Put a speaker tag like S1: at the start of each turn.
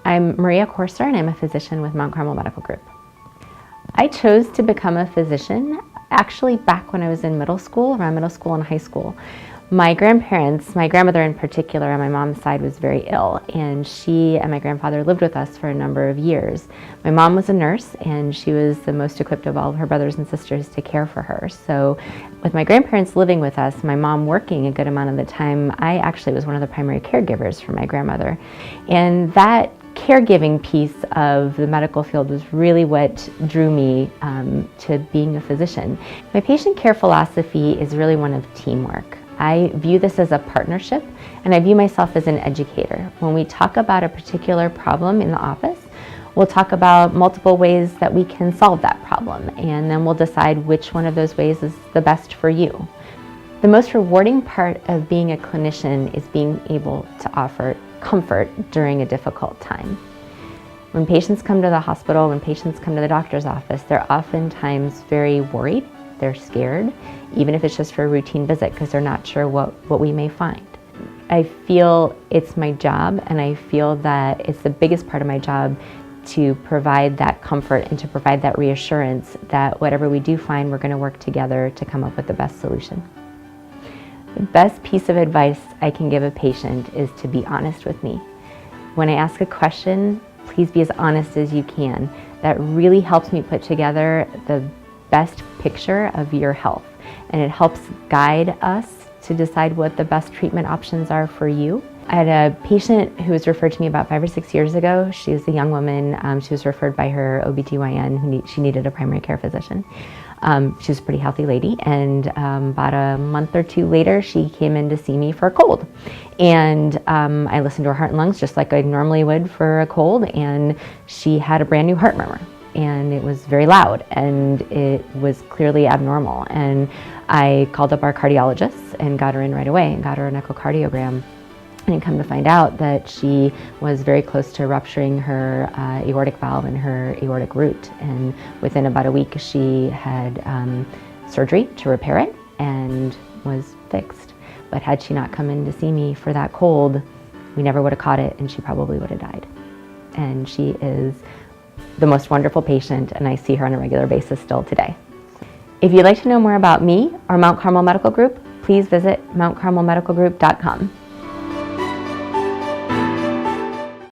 S1: I'm Maria Corser, and I'm a physician with Mount Carmel Medical Group. I chose to become a physician actually back when I was in middle school, around middle school and high school. My grandparents, my grandmother in particular on my mom's side, was very ill, and she and my grandfather lived with us for a number of years. My mom was a nurse, and she was the most equipped of all of her brothers and sisters to care for her. So with my grandparents living with us, my mom working a good amount of the time, I actually was one of the primary caregivers for my grandmother. And that caregiving piece of the medical field was really what drew me to being a physician. My patient care philosophy is really one of teamwork. I view this as a partnership, and I view myself as an educator. When we talk about a particular problem in the office, we'll talk about multiple ways that we can solve that problem, and then we'll decide which one of those ways is the best for you. The most rewarding part of being a clinician is being able to offer comfort during a difficult time. When patients come to the hospital, when patients come to the doctor's office, they're oftentimes very worried, they're scared, even if it's just for a routine visit, because they're not sure what we may find. I feel it's my job, and I feel that it's the biggest part of my job to provide that comfort and to provide that reassurance that whatever we do find, we're going to work together to come up with the best solution. The best piece of advice I can give a patient is to be honest with me. When I ask a question, please be as honest as you can. That really helps me put together the best picture of your health, and it helps guide us to decide what the best treatment options are for you. I had a patient who was referred to me about 5 or 6 years ago. She was a young woman. She was referred by her OBGYN. She needed a primary care physician. She was a pretty healthy lady, and about a month or two later, she came in to see me for a cold. And I listened to her heart and lungs just like I normally would for a cold, and she had a brand new heart murmur. And it was very loud, and it was clearly abnormal. And I called up our cardiologist and got her in right away and got her an echocardiogram. And come to find out that she was very close to rupturing her aortic valve and her aortic root. And within about a week, she had surgery to repair it and was fixed. But had she not come in to see me for that cold, we never would have caught it, and she probably would have died. And she is the most wonderful patient, and I see her on a regular basis still today. If you'd like to know more about me or Mount Carmel Medical Group, please visit mountcarmelmedicalgroup.com.